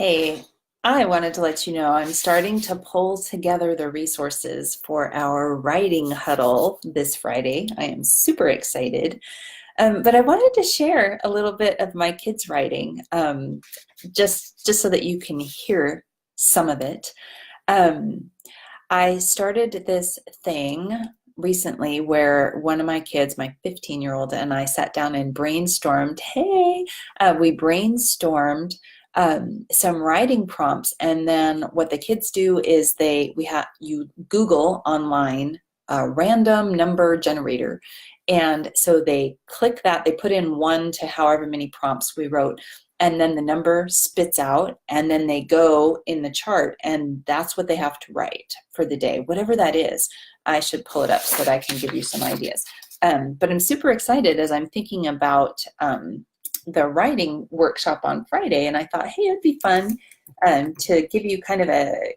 Hey, I wanted to let you know I'm starting to pull together the resources for our writing huddle this Friday. I am super excited. But I wanted to share a little bit of my kids' writing, just so that you can hear some of it. Um, I started this thing recently where one of my kids, my 15-year-old, and I sat down and brainstormed. We brainstormed some writing prompts, and then what the kids do is you Google online a random number generator, and so they click that, they put in one to however many prompts we wrote, and then the number spits out, and then they go in the chart, and that's what they have to write for the day, whatever that is. I should pull it up so that I can give you some ideas. But I'm super excited as I'm thinking about the writing workshop on Friday, and I thought, hey, it'd be fun to give you kind of a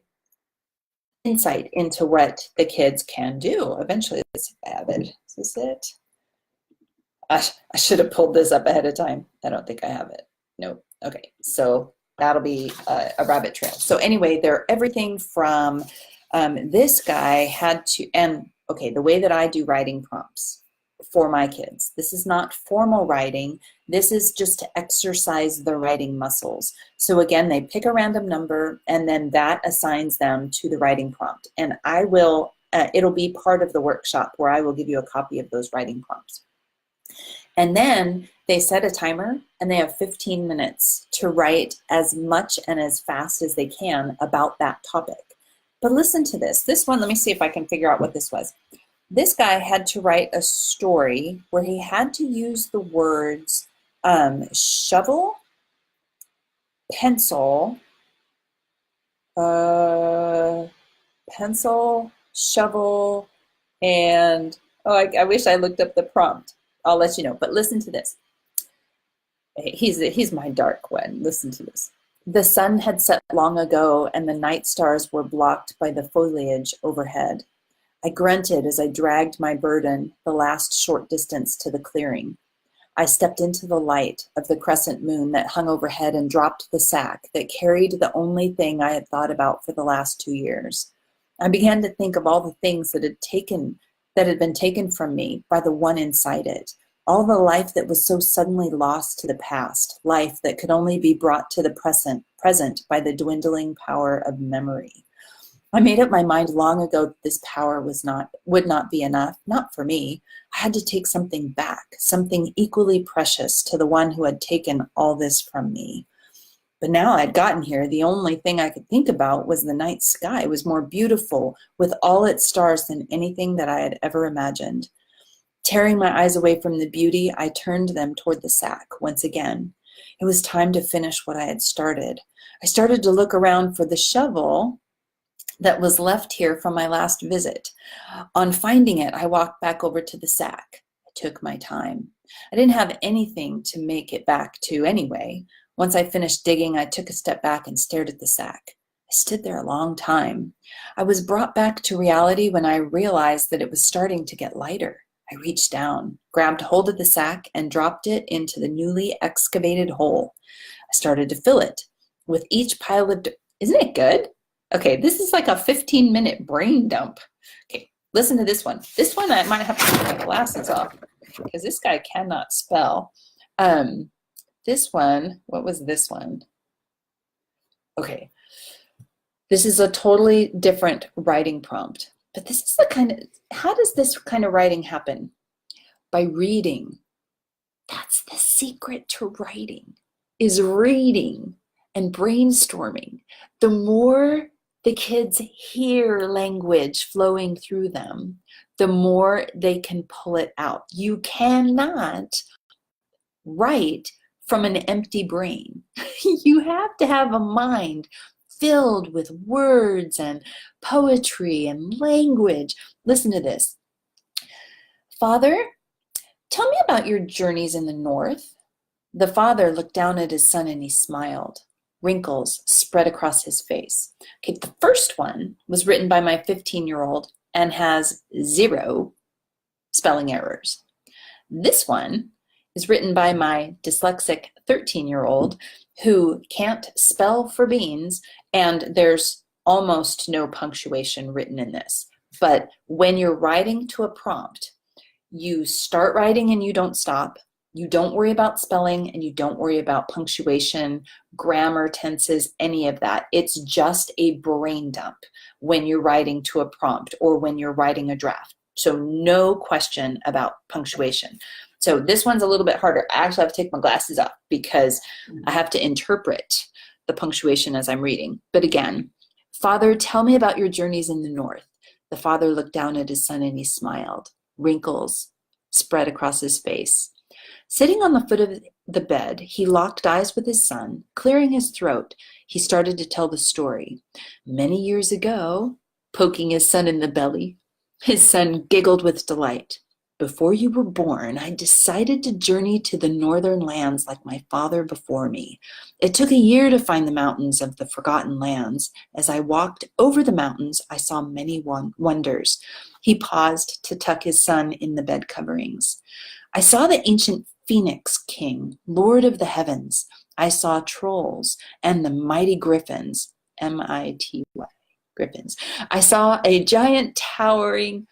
insight into what the kids can do. Eventually, let's see if I have it. Is this it? I should have pulled this up ahead of time. I don't think I have it. Nope. Okay, so that'll be a rabbit trail. So anyway, they're everything from this guy had to, and okay, the way that I do writing prompts for my kids, this is not formal writing. This is just to exercise the writing muscles. So again, they pick a random number, and then that assigns them to the writing prompt. And I will, it'll be part of the workshop where I will give you a copy of those writing prompts. And then they set a timer, and they have 15 minutes to write as much and as fast as they can about that topic. But listen to this. This one, let me see if I can figure out what this was. This guy had to write a story where he had to use the words shovel, pencil, shovel, and I wish I looked up the prompt. I'll let you know, but listen to this. He's my dark one. Listen to this. The sun had set long ago, and the night stars were blocked by the foliage overhead. I grunted as I dragged my burden the last short distance to the clearing. I stepped into the light of the crescent moon that hung overhead and dropped the sack that carried the only thing I had thought about for the last 2 years. I began to think of all the things that had been taken from me by the one inside it. All the life that was so suddenly lost to the past, life that could only be brought to the present by the dwindling power of memory. I made up my mind long ago that this power would not be enough, not for me. I had to take something back, something equally precious to the one who had taken all this from me. But now I'd gotten here, the only thing I could think about was the night sky. It was more beautiful with all its stars than anything that I had ever imagined. Tearing my eyes away from the beauty, I turned them toward the sack once again. It was time to finish what I had started. I started to look around for the shovel that was left here from my last visit. On finding it, I walked back over to the sack. I took my time. I didn't have anything to make it back to anyway. Once I finished digging, I took a step back and stared at the sack. I stood there a long time. I was brought back to reality when I realized that it was starting to get lighter. I reached down, grabbed hold of the sack, and dropped it into the newly excavated hole. I started to fill it. With each pile of isn't it good? Okay, this is like a 15-minute brain dump. Okay, listen to this one. This one I might have to take my glasses off because this guy cannot spell. This one, what was this one? Okay, this is a totally different writing prompt. But this is how does this kind of writing happen? By reading. That's the secret to writing, is reading and brainstorming. The more the kids hear language flowing through them, the more they can pull it out. You cannot write from an empty brain. You have to have a mind filled with words and poetry and language. Listen to this. Father, tell me about your journeys in the north. The father looked down at his son and he smiled. Wrinkles spread across his face. Okay, the first one was written by my 15-year-old and has 0 spelling errors. This one is written by my dyslexic 13-year-old who can't spell for beans, and there's almost no punctuation written in this. But when you're writing to a prompt, you start writing and you don't stop. You don't worry about spelling and you don't worry about punctuation, grammar, tenses, any of that. It's just a brain dump when you're writing to a prompt or when you're writing a draft. So no question about punctuation. So this one's a little bit harder. I actually have to take my glasses off because I have to interpret the punctuation as I'm reading. But again, Father, tell me about your journeys in the north. The father looked down at his son and he smiled. Wrinkles spread across his face. Sitting on the foot of the bed, he locked eyes with his son. Clearing his throat, he started to tell the story. Many years ago, poking his son in the belly, his son giggled with delight. Before you were born, I decided to journey to the northern lands like my father before me. It took a year to find the mountains of the forgotten lands. As I walked over the mountains, I saw many wonders. He paused to tuck his son in the bed coverings. I saw the ancient Phoenix King, Lord of the heavens. I saw trolls and the mighty griffins, M-I-T-Y, griffins. I saw a giant towering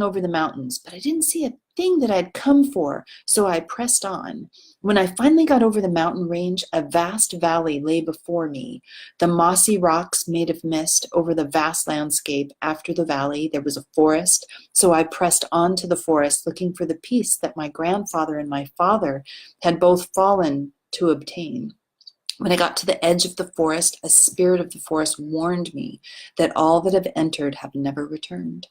over the mountains, but I didn't see a thing that I'd come for, so I pressed on. When I finally got over the mountain range, a vast valley lay before me. The mossy rocks made of mist over the vast landscape. After the valley, there was a forest, so I pressed on to the forest, looking for the peace that my grandfather and my father had both fallen to obtain. When I got to the edge of the forest, a spirit of the forest warned me that all that have entered have never returned.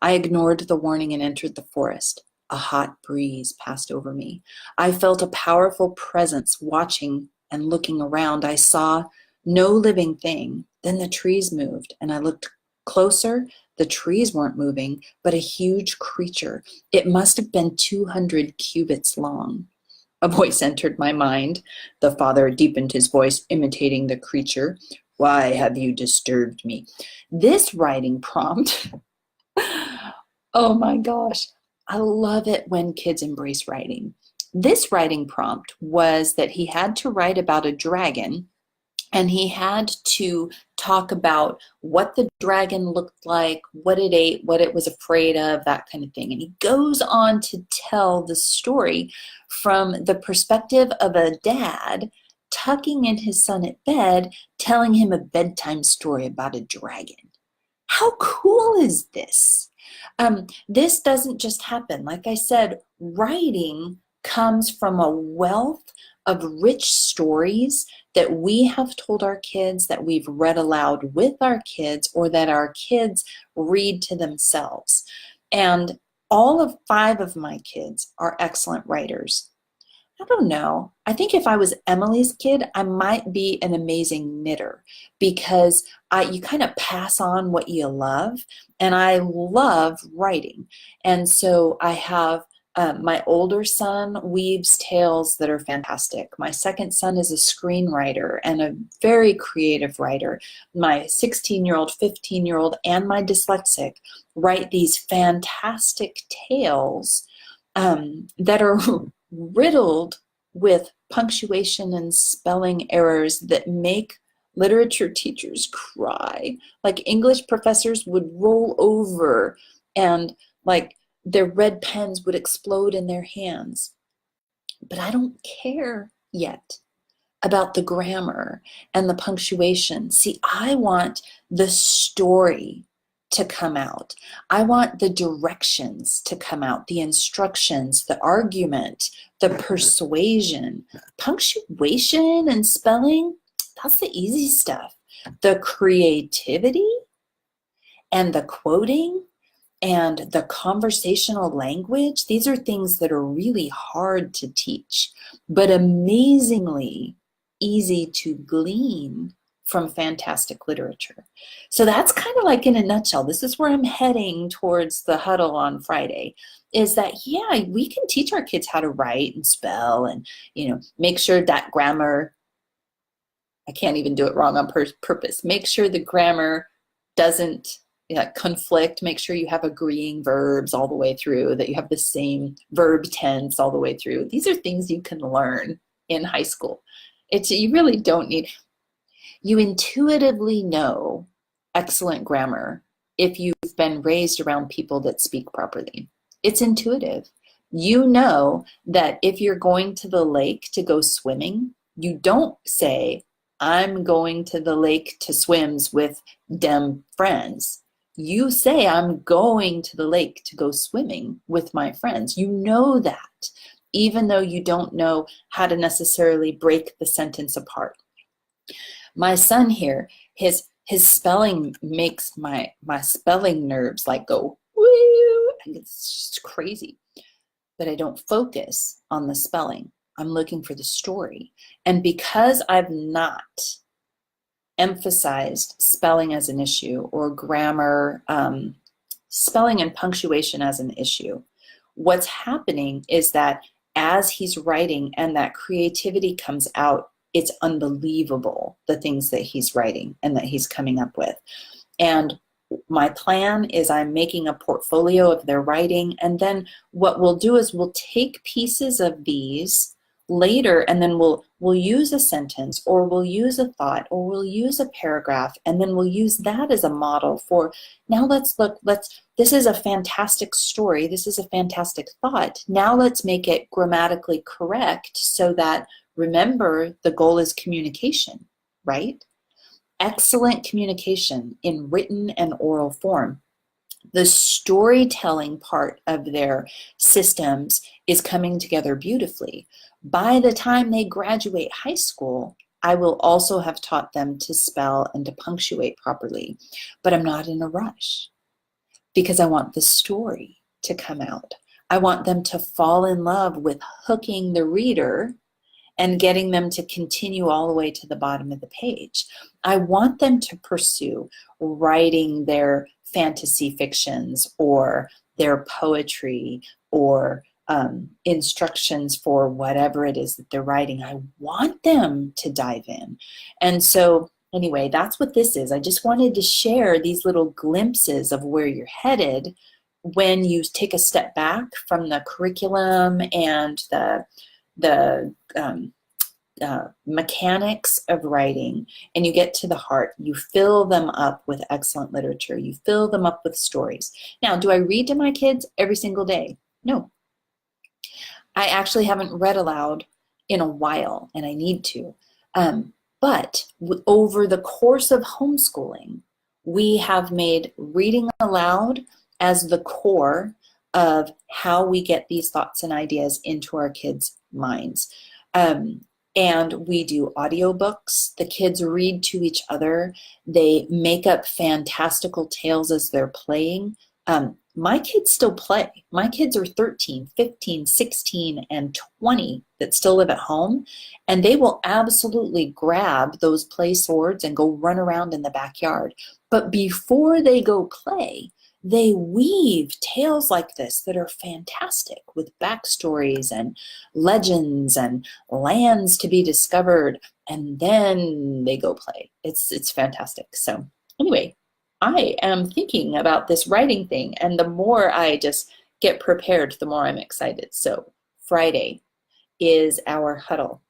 I ignored the warning and entered the forest. A hot breeze passed over me. I felt a powerful presence watching and looking around. I saw no living thing. Then the trees moved, and I looked closer. The trees weren't moving, but a huge creature. It must have been 200 cubits long. A voice entered my mind. The father deepened his voice, imitating the creature. Why have you disturbed me? This writing prompt, oh my gosh, I love it when kids embrace writing. This writing prompt was that he had to write about a dragon, and he had to talk about what the dragon looked like, what it ate, what it was afraid of, that kind of thing. And he goes on to tell the story from the perspective of a dad tucking in his son at bed, telling him a bedtime story about a dragon. How cool is this? This doesn't just happen. Like I said, writing comes from a wealth of rich stories that we have told our kids, that we've read aloud with our kids, or that our kids read to themselves. And all of 5 of my kids are excellent writers. I don't know. I think if I was Emily's kid, I might be an amazing knitter, because you kind of pass on what you love, and I love writing. And so I have my older son weaves tales that are fantastic. My second son is a screenwriter and a very creative writer. My 16-year-old, 15-year-old, and my dyslexic write these fantastic tales that are riddled with punctuation and spelling errors that make literature teachers cry. Like English professors would roll over, and like their red pens would explode in their hands. But I don't care yet about the grammar and the punctuation. See, I want the story to come out. I want the directions to come out, the instructions, the argument, the persuasion. Punctuation and spelling, that's the easy stuff. The creativity and the quoting and the conversational language, these are things that are really hard to teach, but amazingly easy to glean from fantastic literature. So that's kind of like in a nutshell. This is where I'm heading towards the huddle on Friday, is that, yeah, we can teach our kids how to write and spell and, make sure that grammar, I can't even do it wrong on purpose, make sure the grammar doesn't conflict, make sure you have agreeing verbs all the way through, that you have the same verb tense all the way through. These are things you can learn in high school. You really don't need, you intuitively know excellent grammar if you've been raised around people that speak properly. It's intuitive. You know that if you're going to the lake to go swimming, you don't say, I'm going to the lake to swims with dem friends. You say, I'm going to the lake to go swimming with my friends. You know that, even though you don't know how to necessarily break the sentence apart. My son here, his spelling makes my spelling nerves like go, woo, and it's just crazy. But I don't focus on the spelling. I'm looking for the story. And because I've not emphasized spelling as an issue or grammar, spelling and punctuation as an issue, what's happening is that as he's writing and that creativity comes out, it's unbelievable, the things that he's writing and that he's coming up with. And my plan is I'm making a portfolio of their writing, and then what we'll do is we'll take pieces of these later, and then we'll use a sentence, or we'll use a thought, or we'll use a paragraph, and then we'll use that as a model for, now let's look, this is a fantastic story, this is a fantastic thought, now let's make it grammatically correct so that, remember, the goal is communication, right? Excellent communication in written and oral form. The storytelling part of their systems is coming together beautifully. By the time they graduate high school, I will also have taught them to spell and to punctuate properly. But I'm not in a rush because I want the story to come out. I want them to fall in love with hooking the reader and getting them to continue all the way to the bottom of the page. I want them to pursue writing their fantasy fictions or their poetry or instructions for whatever it is that they're writing. I want them to dive in. And so anyway, that's what this is. I just wanted to share these little glimpses of where you're headed when you take a step back from the curriculum and the mechanics of writing, and you get to the heart. You fill them up with excellent literature. You fill them up with stories. Now, do I read to my kids every single day? No. I actually haven't read aloud in a while, and I need to. But over the course of homeschooling, we have made reading aloud as the core of how we get these thoughts and ideas into our kids' minds. And we do audiobooks. The kids read to each other. They make up fantastical tales as they're playing. My kids still play. My kids are 13, 15, 16, and 20 that still live at home, and they will absolutely grab those play swords and go run around in the backyard. But before they go play, they weave tales like this that are fantastic with backstories and legends and lands to be discovered, and then they go play. It's fantastic. So anyway, I am thinking about this writing thing, and the more I just get prepared, the more I'm excited. So Friday is our huddle.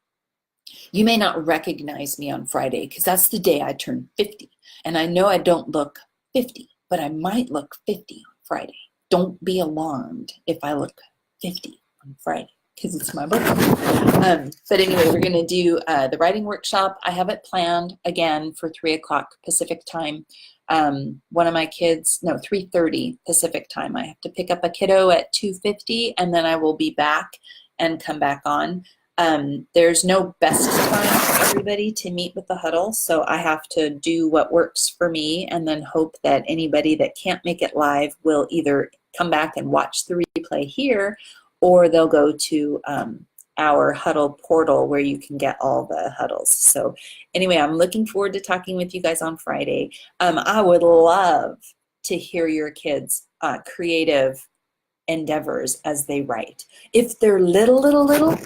You may not recognize me on Friday because that's the day I turn 50. And I know I don't look 50, but I might look 50 on Friday. Don't be alarmed if I look 50 on Friday because it's my birthday. But anyway, we're going to do the writing workshop. I have it planned again for 3 o'clock Pacific time. One of my kids, no, 3:30 Pacific time. I have to pick up a kiddo at 2:50, and then I will be back and come back on. There's no best time for everybody to meet with the huddle, so I have to do what works for me and then hope that anybody that can't make it live will either come back and watch the replay here, or they'll go to our huddle portal where you can get all the huddles. So anyway, I'm looking forward to talking with you guys on Friday. I would love to hear your kids' creative endeavors as they write. If they're little,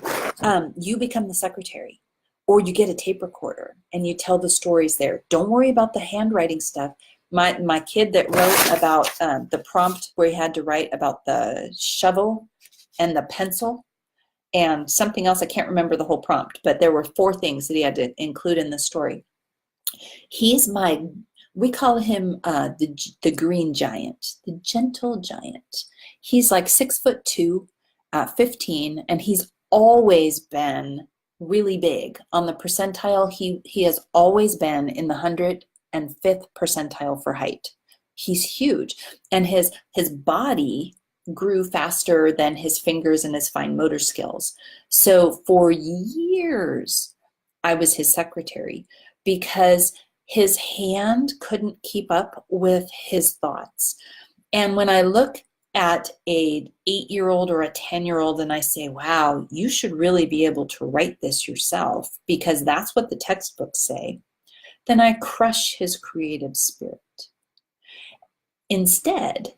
you become the secretary, or you get a tape recorder and you tell the stories there. Don't worry about the handwriting stuff. My kid that wrote about the prompt where he had to write about the shovel and the pencil and something else. I can't remember the whole prompt, but there were 4 things that he had to include in the story. We call him the green giant, the gentle giant. He's like 6'2", 15, and he's always been really big. On the percentile, he has always been in the 105th percentile for height. He's huge, and his body grew faster than his fingers and his fine motor skills. So for years, I was his secretary because his hand couldn't keep up with his thoughts. And when I look at a 8-year-old or a 10-year-old and I say, wow, you should really be able to write this yourself because that's what the textbooks say, then I crush his creative spirit. Instead,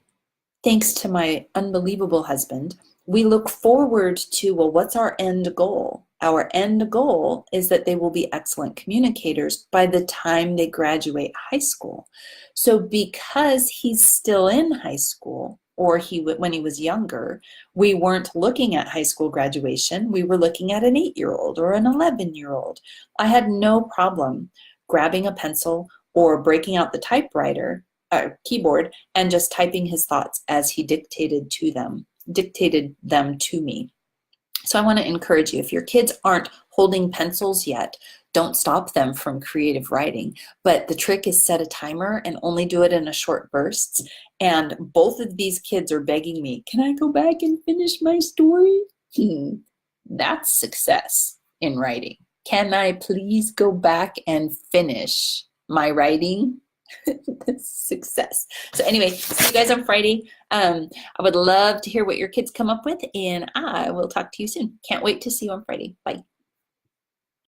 thanks to my unbelievable husband, we look forward to, well, what's our end goal? Our end goal is that they will be excellent communicators by the time they graduate high school. So because he's still in high school, or when he was younger, we weren't looking at high school graduation. We were looking at an 8-year-old or an 11-year-old. I had no problem grabbing a pencil or breaking out the typewriter, keyboard, and just typing his thoughts as he dictated them to me. So I want to encourage you, if your kids aren't holding pencils yet, don't stop them from creative writing. But the trick is set a timer and only do it in a short bursts. And both of these kids are begging me, can I go back and finish my story? That's success in writing. Can I please go back and finish my writing? That's success. So anyway, see you guys on Friday. I would love to hear what your kids come up with, and I will talk to you soon. Can't wait to see you on Friday. Bye.